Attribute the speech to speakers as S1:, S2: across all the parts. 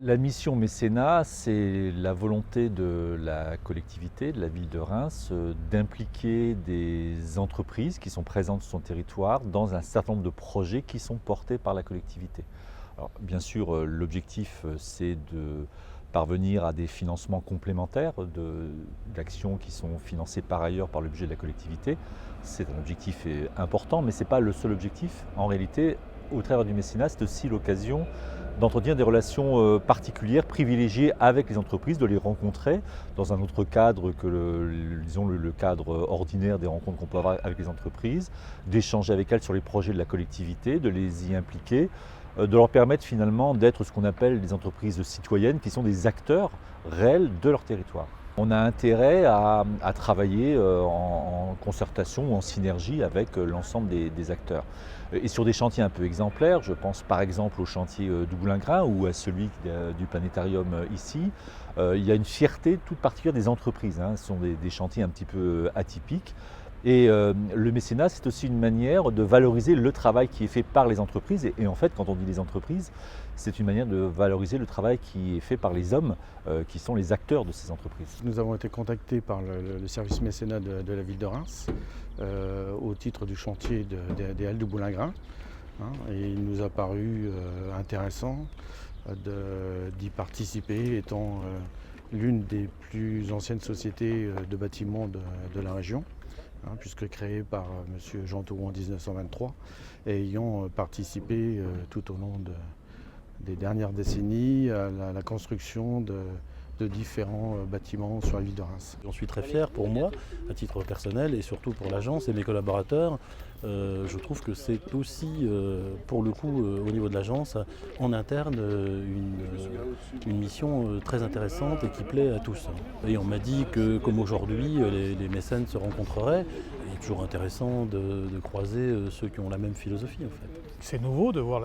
S1: La mission mécénat, c'est la volonté de la collectivité, de la ville de Reims, d'impliquer des entreprises qui sont présentes sur son territoire dans un certain nombre de projets qui sont portés par la collectivité. Alors, bien sûr, l'objectif, c'est de parvenir à des financements complémentaires d'actions qui sont financées par ailleurs par le budget de la collectivité. C'est un objectif important, mais ce n'est pas le seul objectif. En réalité, au travers du mécénat, c'est aussi l'occasion d'entretenir des relations particulières, privilégiées avec les entreprises, de les rencontrer dans un autre cadre que disons le cadre ordinaire des rencontres qu'on peut avoir avec les entreprises, d'échanger avec elles sur les projets de la collectivité, de les y impliquer, de leur permettre finalement d'être ce qu'on appelle des entreprises citoyennes, qui sont des acteurs réels de leur territoire. On a intérêt à travailler en concertation ou en synergie avec l'ensemble des acteurs. Et sur des chantiers un peu exemplaires, je pense par exemple au chantier du Boulingrin ou à celui du planétarium ici, il y a une fierté toute particulière des entreprises, hein. Ce sont des chantiers un petit peu atypiques. Et le mécénat, c'est aussi une manière de valoriser le travail qui est fait par les entreprises. Et en fait, quand on dit les entreprises, c'est une manière de valoriser le travail qui est fait par les hommes qui sont les acteurs de ces entreprises.
S2: Nous avons été contactés par le service mécénat de la ville de Reims au titre du chantier des Halles du Boulingrin. Et il nous a paru intéressant d'y participer, étant l'une des plus anciennes sociétés de bâtiments de la région, puisque créée par M. Jean Touron en 1923, et ayant participé tout au long des dernières décennies à la construction de différents bâtiments sur la ville de Reims.
S3: J'en suis très fier pour moi, à titre personnel, et surtout pour l'agence et mes collaborateurs. Je trouve que c'est aussi, pour le coup, au niveau de l'agence, en interne, une mission très intéressante et qui plaît à tous. Et on m'a dit que, comme aujourd'hui, les mécènes se rencontreraient. Il est toujours intéressant de croiser ceux qui ont la même philosophie, en fait.
S4: C'est nouveau de voir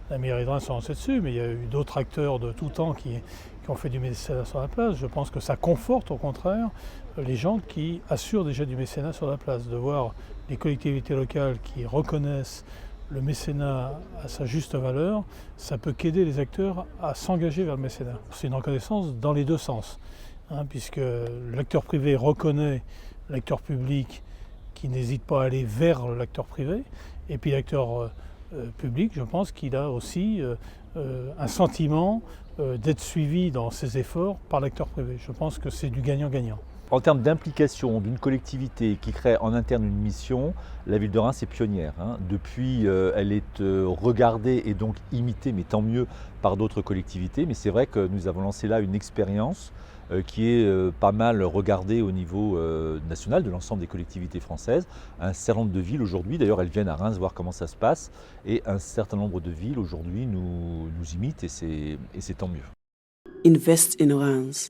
S4: la mairie de Reims se lancer dessus, mais il y a eu d'autres acteurs de tout temps qui ont fait du mécénat sur la place. Je pense que ça conforte au contraire les gens qui assurent déjà du mécénat sur la place. De voir les collectivités locales qui reconnaissent le mécénat à sa juste valeur, ça peut qu'aider les acteurs à s'engager vers le mécénat. C'est une reconnaissance dans les deux sens, puisque l'acteur privé reconnaît l'acteur public qui n'hésite pas à aller vers l'acteur privé, et puis l'acteur public, je pense qu'il a aussi un sentiment d'être suivi dans ses efforts par l'acteur privé. Je pense que c'est du gagnant-gagnant.
S1: En termes d'implication d'une collectivité qui crée en interne une mission, la ville de Reims est pionnière. Depuis, elle est regardée et donc imitée, mais tant mieux, par d'autres collectivités. Mais c'est vrai que nous avons lancé là une expérience qui est pas mal regardée au niveau national de l'ensemble des collectivités françaises. Un certain nombre de villes aujourd'hui, d'ailleurs elles viennent à Reims voir comment ça se passe, et un certain nombre de villes aujourd'hui nous imitent et c'est tant mieux.
S5: Invest in Reims.